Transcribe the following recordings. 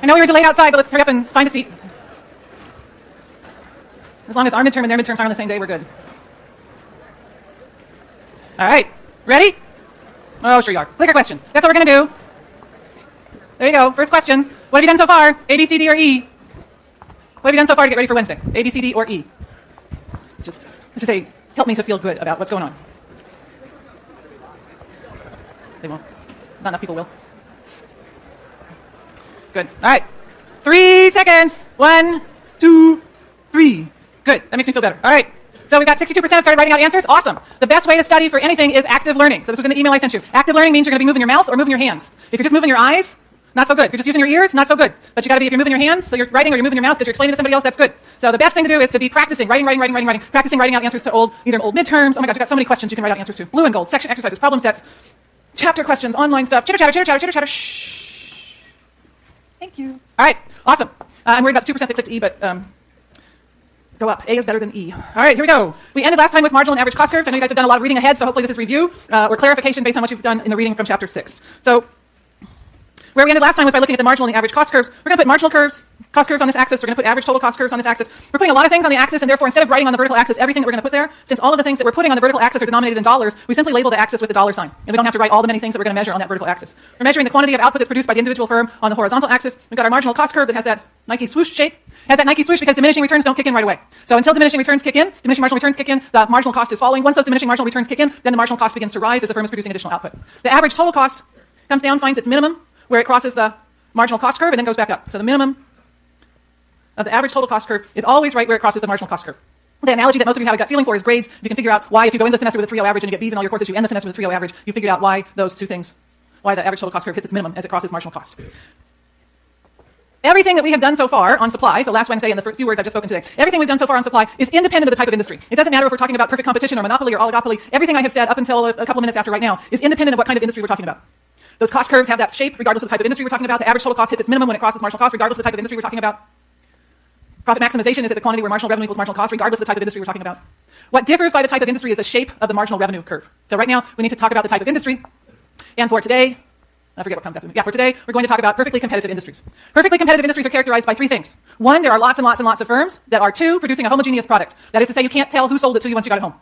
I know we were delayed outside, but let's hurry up and find a seat. As long as our midterm and their midterms aren't on the same day, we're good. All right. Ready? Oh, sure you are. Clicker question. That's what we're going to do. There you go. First question. What have you done so far? A, B, C, D, or E? What have you done so far to get ready for Wednesday? A, B, C, D, or E? Just say, help me to feel good about what's going on. They won't. Not enough people will. Good. All right. 3 seconds. 1, 2, 3. Good. That makes me feel better. All right. So we've got 62% started writing out answers. Awesome. The best way to study for anything is active learning. So this was in the email I sent you. Active learning means you're going to be moving your mouth or moving your hands. If you're just moving your eyes, not so good. If you're just using your ears, not so good. But you got to be, if you're moving your hands, so you're writing or you're moving your mouth because you're explaining to somebody else, that's good. So the best thing to do is to be practicing, writing, practicing writing out answers to either old midterms. Oh my gosh, you've got so many questions you can write out answers to. Blue and gold, section exercises, problem sets, chapter questions, online stuff, chitter chatter, shh. Thank you. All right, awesome. I'm worried about the 2% that clicked E, but go up. A is better than E. All right, here we go. We ended last time with marginal and average cost curves. I know you guys have done a lot of reading ahead, so hopefully this is review or clarification based on what you've done in the reading from chapter 6. So where we ended last time was by looking at the marginal and the average cost curves. We're going to put marginal curves, cost curves on this axis. We're going to put average total cost curves on this axis. We're putting a lot of things on the axis, and therefore, instead of writing on the vertical axis everything that we're going to put there, since all of the things that we're putting on the vertical axis are denominated in dollars, we simply label the axis with the dollar sign. And we don't have to write all the many things that we're going to measure on that vertical axis. We're measuring the quantity of output that's produced by the individual firm on the horizontal axis. We've got our marginal cost curve that has that Nike swoosh shape. Has that Nike swoosh because diminishing returns don't kick in right away. So until diminishing returns kick in, diminishing marginal returns kick in, the marginal cost is falling. Once those diminishing marginal returns kick in, then the marginal cost begins to rise as the firm is producing additional output. The average total cost comes down, finds its minimum, where it crosses the marginal cost curve and then goes back up. So the minimum of the average total cost curve is always right where it crosses the marginal cost curve. The analogy that most of you have a gut feeling for is grades. You can figure out why, if you go into the semester with a 3.0 average and you get B's in all your courses, you end the semester with a 3.0 average, you figured out why those two things, why the average total cost curve hits its minimum as it crosses marginal cost. Everything that we have done so far on supply, so last Wednesday and the few words I've just spoken today, everything we've done so far on supply is independent of the type of industry. It doesn't matter if we're talking about perfect competition or monopoly or oligopoly. Everything I have said up until a couple of minutes after right now is independent of what kind of industry we're talking about. Those cost curves have that shape regardless of the type of industry we're talking about. The average total cost hits its minimum when it crosses marginal cost regardless of the type of industry we're talking about. Profit maximization is at the quantity where marginal revenue equals marginal cost regardless of the type of industry we're talking about. What differs by the type of industry is the shape of the marginal revenue curve. So right now we need to talk about the type of industry. And for today, I forget what comes after me. Yeah, for today we're going to talk about perfectly competitive industries. Perfectly competitive industries are characterized by three things. One, there are lots and lots and lots of firms that are, two, producing a homogeneous product. That is to say, you can't tell who sold it to you once you got it home.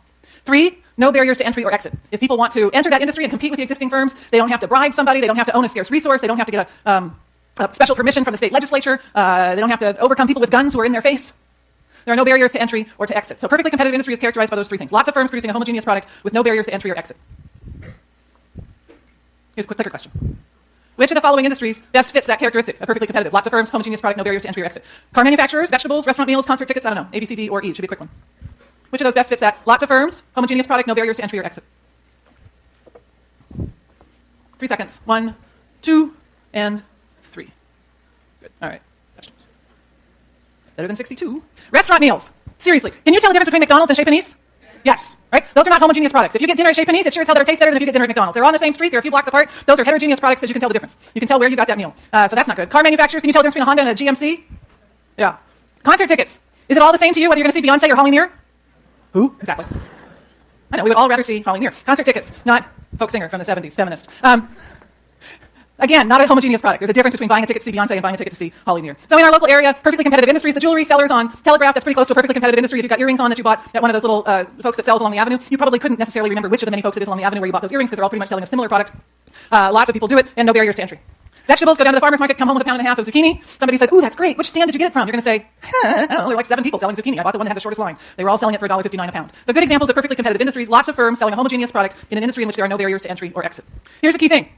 3, no barriers to entry or exit. If people want to enter that industry and compete with the existing firms, they don't have to bribe somebody, they don't have to own a scarce resource, they don't have to get a special permission from the state legislature, they don't have to overcome people with guns who are in their face. There are no barriers to entry or to exit. So perfectly competitive industry is characterized by those three things. Lots of firms producing a homogeneous product with no barriers to entry or exit. Here's a quick clicker question. Which of the following industries best fits that characteristic of perfectly competitive? Lots of firms, homogeneous product, no barriers to entry or exit. Car manufacturers, vegetables, restaurant meals, concert tickets, I don't know. A, B, C, D, or E. It should be a quick one. Which of those best fits that? Lots of firms, homogeneous product, no barriers to entry or exit. 3 seconds. 1, 2, and 3. Good. All right. Questions? Better than 62. Restaurant meals. Seriously. Can you tell the difference between McDonald's and Chez Panisse? Yes. Right? Those are not homogeneous products. If you get dinner at Chez Panisse, it sure as hell better taste better than if you get dinner at McDonald's. They're on the same street. They're a few blocks apart. Those are heterogeneous products because you can tell the difference. You can tell where you got that meal. So that's not good. Car manufacturers, can you tell the difference between a Honda and a GMC? Yeah. Concert tickets. Is it all the same to you whether you're going to see Beyonce or Holly Near? Who? Exactly. I know, we would all rather see Holly Near. Concert tickets, not folk singer from the 70s, feminist. Again, not a homogeneous product. There's a difference between buying a ticket to see Beyonce and buying a ticket to see Holly Near. So in our local area, perfectly competitive industries, the jewelry sellers on Telegraph, that's pretty close to a perfectly competitive industry. If you've got earrings on that you bought at one of those little folks that sells along the avenue, you probably couldn't necessarily remember which of the many folks it is along the avenue where you bought those earrings because they're all pretty much selling a similar product. Lots of people do it, and no barriers to entry. Vegetables, go down to the farmer's market, come home with a pound and a half of zucchini. Somebody says, ooh, that's great. Which stand did you get it from? You're going to say, I don't know, there were like 7 people selling zucchini. I bought the one that had the shortest line. They were all selling it for $1.59 a pound. So good examples of perfectly competitive industries, lots of firms selling a homogeneous product in an industry in which there are no barriers to entry or exit. Here's a key thing.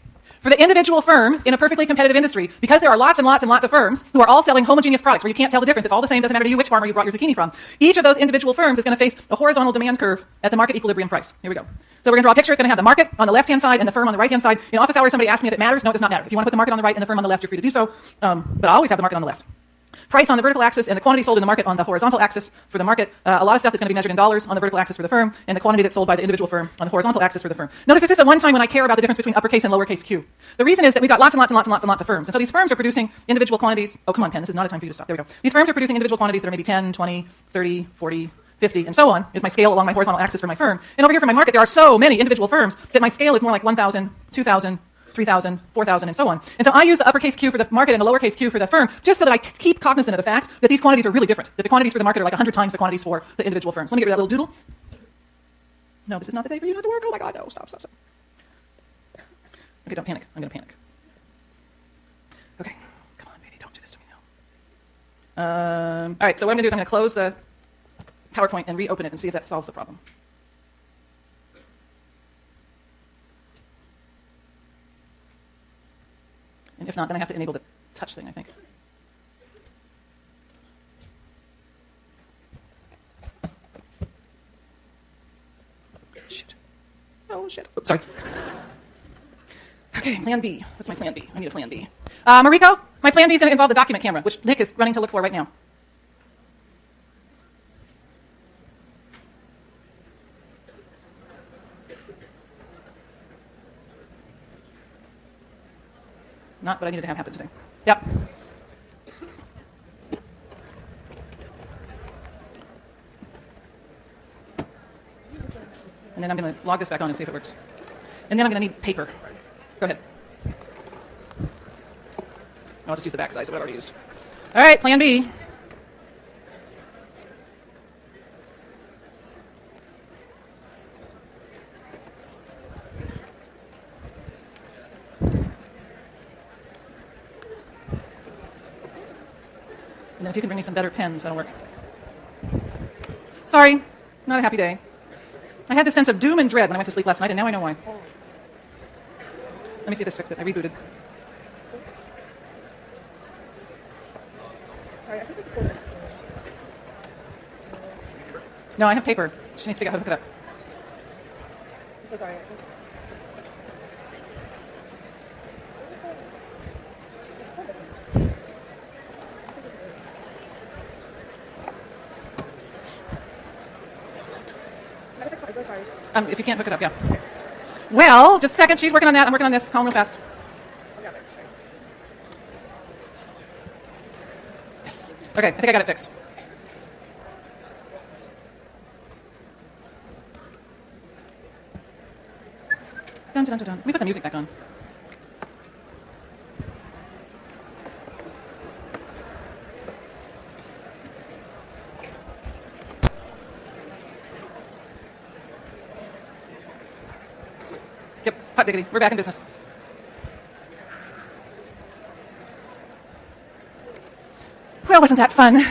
For the individual firm in a perfectly competitive industry, because there are lots and lots and lots of firms who are all selling homogeneous products where you can't tell the difference, it's all the same, doesn't matter to you which farmer you brought your zucchini from, each of those individual firms is going to face a horizontal demand curve at the market equilibrium price. Here we go. So we're going to draw a picture. It's going to have the market on the left-hand side and the firm on the right-hand side. In office hours, somebody asked me if it matters. No, it does not matter. If you want to put the market on the right and the firm on the left, you're free to do so. But I always have the market on the left. Price on the vertical axis and the quantity sold in the market on the horizontal axis for the market. A lot of stuff is going to be measured in dollars on the vertical axis for the firm, and the quantity that's sold by the individual firm on the horizontal axis for the firm. Notice this is the one time when I care about the difference between uppercase and lowercase q. The reason is that we've got lots and lots and lots and lots and lots of firms. And so these firms are producing individual quantities. Oh, come on, pen. This is not a time for you to stop. There we go. These firms are producing individual quantities that are maybe 10, 20, 30, 40, 50, and so on is my scale along my horizontal axis for my firm. And over here for my market, there are so many individual firms that my scale is more like 1,000, 2,000, 3,000, 4,000, and so on. And so I use the uppercase Q for the market and the lowercase q for the firm, just so that I keep cognizant of the fact that these quantities are really different, that the quantities for the market are like 100 times the quantities for the individual firms. Let me get rid of that little doodle. No, this is not the day for you not to work. Oh my God, no, stop. Okay, don't panic. I'm going to panic. Okay, come on, baby, don't do this to me now. All right, so what I'm going to do is I'm going to close the PowerPoint and reopen it and see if that solves the problem. And if not, then I have to enable the touch thing, I think. Shit. Oh, shit. Oops, sorry. Okay, plan B. What's my plan B? I need a plan B. Mariko, my plan B is going to involve the document camera, which Nick is running to look for right now. Not what I needed to have happen today. Yep. And then I'm going to log this back on and see if it works. And then I'm going to need paper. Go ahead. I'll just use the back size of what I've already used. All right, plan B. And then if you can bring me some better pens, that'll work. Sorry, not a happy day. I had this sense of doom and dread when I went to sleep last night, and now I know why. Let me see if this fixed it. I rebooted. Sorry, I think there's a quarter. No, I have paper. She needs to figure out how to hook it up. I'm so sorry. I think... I'm so sorry. If you can't hook it up, yeah. Well, just a second. She's working on that. I'm working on this. Call real fast. Yes. Okay, I think I got it fixed. Dun, dun, dun, dun. Let me put the music back on. Yep, hot diggity. We're back in business. Well, wasn't that fun?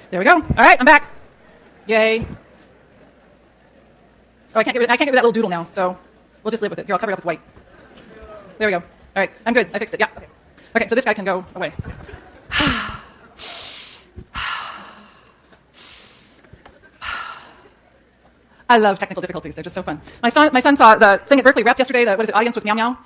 There we go. All right, I'm back. Yay. Oh, I can't get rid of that little doodle now, so we'll just live with it. Here, I'll cover it up with white. There we go. All right, I'm good. I fixed it. Yeah. Okay, so this guy can go away. I love technical difficulties. They're just so fun. My son saw the thing at Berkeley Rep yesterday, Audience with Meow Meow.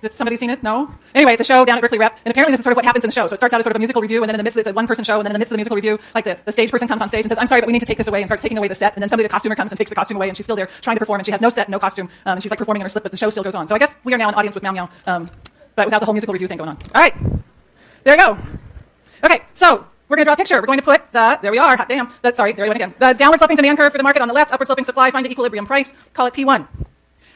Has somebody seen it? No? Anyway, it's a show down at Berkeley Rep, and apparently this is sort of what happens in the show. So it starts out as sort of a musical review, and then in the midst of it, it's a one-person show, and then in the midst of the musical review, like the stage person comes on stage and says, I'm sorry, but we need to take this away, and starts taking away the set, and then somebody, the costumer, comes and takes the costume away, and she's still there trying to perform, and she has no set, no costume, and she's like performing in her slip, but the show still goes on. So I guess we are now an Audience with Meow Meow, but without the whole musical review thing going on. All right. There we go. Okay, so we're going to draw a picture. We're going to put there we are, hot damn. Sorry, there we went again. The downward sloping demand curve for the market on the left, upward sloping supply, find the equilibrium price, call it P1.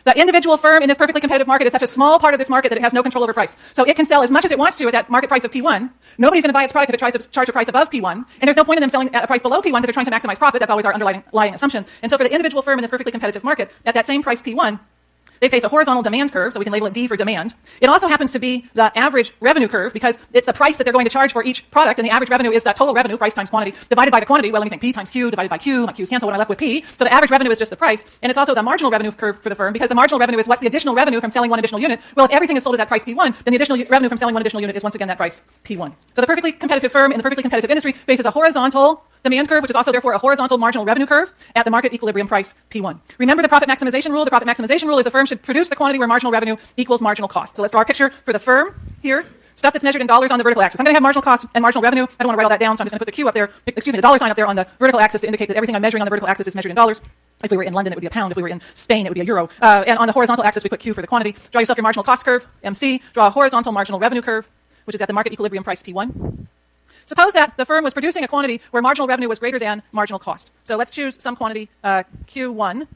The individual firm in this perfectly competitive market is such a small part of this market that it has no control over price. So it can sell as much as it wants to at that market price of P1. Nobody's going to buy its product if it tries to charge a price above P1. And there's no point in them selling at a price below P1 because they're trying to maximize profit. That's always our underlying assumption. And so for the individual firm in this perfectly competitive market, at that same price P1, they face a horizontal demand curve, so we can label it D for demand. It also happens to be the average revenue curve because it's the price that they're going to charge for each product, and the average revenue is that total revenue, price times quantity, divided by the quantity. Well, let me think, P times Q divided by Q. My Q's cancel when I'm left with P. So the average revenue is just the price, and it's also the marginal revenue curve for the firm because the marginal revenue is what's the additional revenue from selling one additional unit. Well, if everything is sold at that price P1, then the additional revenue from selling one additional unit is once again that price P1. So the perfectly competitive firm in the perfectly competitive industry faces a horizontal demand curve, which is also therefore a horizontal marginal revenue curve at the market equilibrium price P1. Remember the profit maximization rule? The profit maximization rule is the firm should produce the quantity where marginal revenue equals marginal cost. So let's draw a picture for the firm here. Stuff that's measured in dollars on the vertical axis. I'm going to have marginal cost and marginal revenue. I don't want to write all that down, so I'm just going to put the Q up there, the dollar sign up there on the vertical axis to indicate that everything I'm measuring on the vertical axis is measured in dollars. If we were in London, it would be a pound. If we were in Spain, it would be a euro. And on the horizontal axis, we put Q for the quantity. Draw yourself your marginal cost curve, MC. Draw a horizontal marginal revenue curve, which is at the market equilibrium price P1. Suppose that the firm was producing a quantity where marginal revenue was greater than marginal cost. So let's choose some quantity Q1.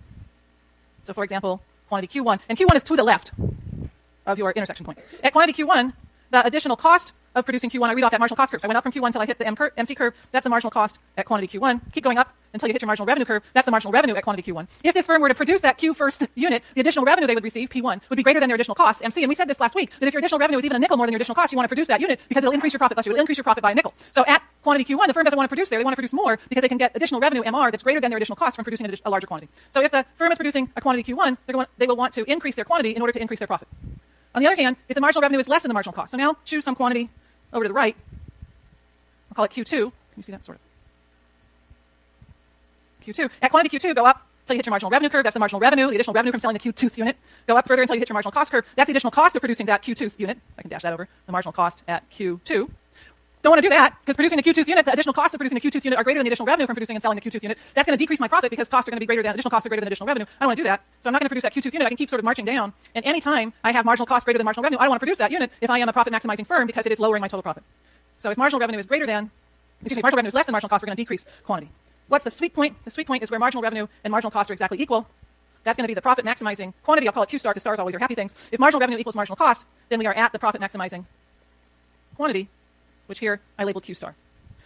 So for example, quantity Q1. And Q1 is to the left of your intersection point. At quantity Q1, the additional cost of producing Q1, I read off that marginal cost curve. So I went up from Q1 until I hit the MC curve. That's the marginal cost at quantity Q1. Keep going up until you hit your marginal revenue curve. That's the marginal revenue at quantity Q1. If this firm were to produce that Q first unit, the additional revenue they would receive, P1, would be greater than their additional cost, MC. And we said this last week, that if your additional revenue is even a nickel more than your additional cost, you want to produce that unit because it'll increase your profit, it'll increase your profit by a nickel. So at quantity Q1, the firm doesn't want to produce there. They want to produce more because they can get additional revenue, MR, that's greater than their additional cost from producing a larger quantity. So if the firm is producing a quantity Q1, they will want to increase their quantity in order to increase their profit. On the other hand, if the marginal revenue is less than the marginal cost, so now choose some quantity over to the right. I'll call it Q2. Can you see that sort of? Q2. At quantity Q2, go up until you hit your marginal revenue curve. That's the marginal revenue, the additional revenue from selling the Q2th unit. Go up further until you hit your marginal cost curve. That's the additional cost of producing that Q2th unit. I can dash that over. The marginal cost at Q2. Don't want to do that because producing the Q2th unit, the additional costs of producing the Q2th unit are greater than the additional revenue from producing and selling the Q2th unit. That's going to decrease my profit because costs are going to be greater than additional costs are greater than additional revenue. I don't want to do that. So I'm not going to produce that Q2th unit. I can keep sort of marching down. And any time I have marginal costs greater than marginal revenue, I don't want to produce that unit if I am a profit maximizing firm because it is lowering my total profit. So if marginal revenue is greater than, marginal revenue is less than marginal cost, we're going to decrease quantity. What's the sweet point? The sweet point is where marginal revenue and marginal cost are exactly equal. That's going to be the profit maximizing quantity. I'll call it Q star because stars always are happy things. If marginal revenue equals marginal cost, then we are at the profit maximizing quantity, which here I labeled Q star.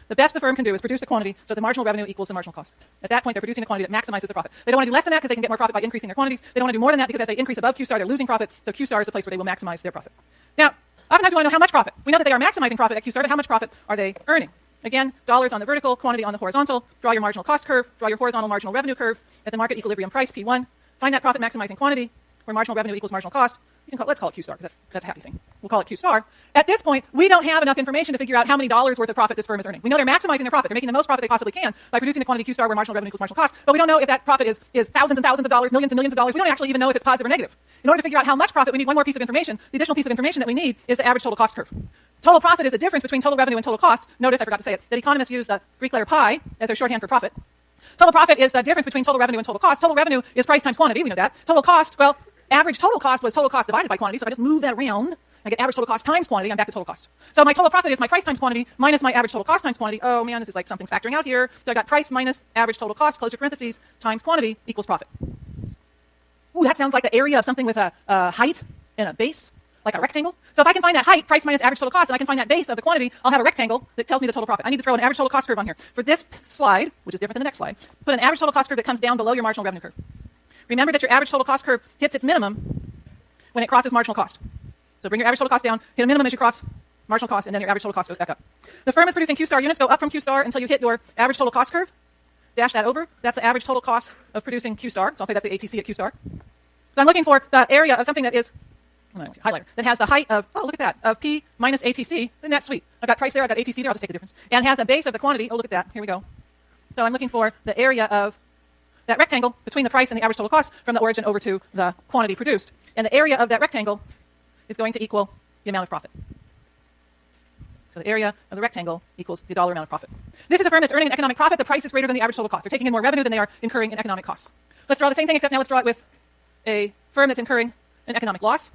The best the firm can do is produce a quantity so the marginal revenue equals the marginal cost. At that point, they're producing a quantity that maximizes the profit. They don't want to do less than that because they can get more profit by increasing their quantities. They don't want to do more than that because as they increase above Q star, they're losing profit. So Q star is the place where they will maximize their profit. Now, oftentimes we want to know how much profit. We know that they are maximizing profit at Q star, but how much profit are they earning? Again, dollars on the vertical, quantity on the horizontal. Draw your marginal cost curve. Draw your horizontal marginal revenue curve at the market equilibrium price, P1. Find that profit maximizing quantity where marginal revenue equals marginal cost. Let's call it Q star because that's a happy thing. We'll call it Q star. At this point, we don't have enough information to figure out how many dollars worth of profit this firm is earning. We know they're maximizing their profit. They're making the most profit they possibly can by producing the quantity Q star where marginal revenue equals marginal cost. But we don't know if that profit is thousands and thousands of dollars, millions and millions of dollars. We don't actually even know if it's positive or negative. In order to figure out how much profit, we need one more piece of information. The additional piece of information that we need is the average total cost curve. Total profit is the difference between total revenue and total cost. Notice, I forgot to say it, that economists use the Greek letter pi as their shorthand for profit. Total profit is the difference between total revenue and total cost. Total revenue is price times quantity. We know that. Total cost, well, average total cost was total cost divided by quantity. So if I just move that around, I get average total cost times quantity. I'm back to total cost. So my total profit is my price times quantity minus my average total cost times quantity. Oh man, this is like something's factoring out here. So I got price minus average total cost, close your parentheses, times quantity equals profit. Ooh, that sounds like the area of something with a height and a base, like a rectangle. So if I can find that height, price minus average total cost, and I can find that base of the quantity, I'll have a rectangle that tells me the total profit. I need to throw an average total cost curve on here. For this slide, which is different than the next slide, put an average total cost curve that comes down below your marginal revenue curve. Remember that your average total cost curve hits its minimum when it crosses marginal cost. So bring your average total cost down, hit a minimum as you cross marginal cost, and then your average total cost goes back up. The firm is producing Q star units. Go up from Q star until you hit your average total cost curve. Dash that over. That's the average total cost of producing Q star. So I'll say that's the ATC at Q star. So I'm looking for the area of something that is, highlighter, that has the height of, oh, look at that, of P minus ATC. Isn't that sweet? I've got price there, I've got ATC there, I'll just take the difference. And has the base of the quantity, oh, look at that, here we go. So I'm looking for the area of that rectangle between the price and the average total cost from the origin over to the quantity produced. And the area of that rectangle is going to equal the amount of profit. So the area of the rectangle equals the dollar amount of profit. This is a firm that's earning an economic profit. The price is greater than the average total cost. They're taking in more revenue than they are incurring in economic costs. Let's draw the same thing, except now let's draw it with a firm that's incurring an economic loss.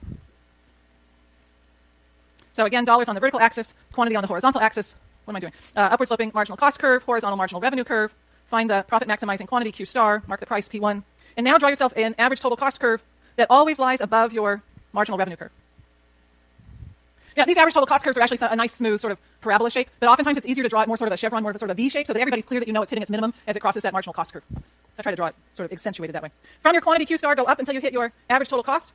So again, dollars on the vertical axis, quantity on the horizontal axis. What am I doing? Upward sloping marginal cost curve, horizontal marginal revenue curve. Find the profit maximizing quantity Q star, mark the price P1. And now draw yourself an average total cost curve that always lies above your marginal revenue curve. Yeah, these average total cost curves are actually a nice, smooth sort of parabola shape, but oftentimes it's easier to draw it more sort of a chevron, more of a sort of a V shape, so that everybody's clear that you know it's hitting its minimum as it crosses that marginal cost curve. So I try to draw it sort of accentuated that way. From your quantity Q star, go up until you hit your average total cost.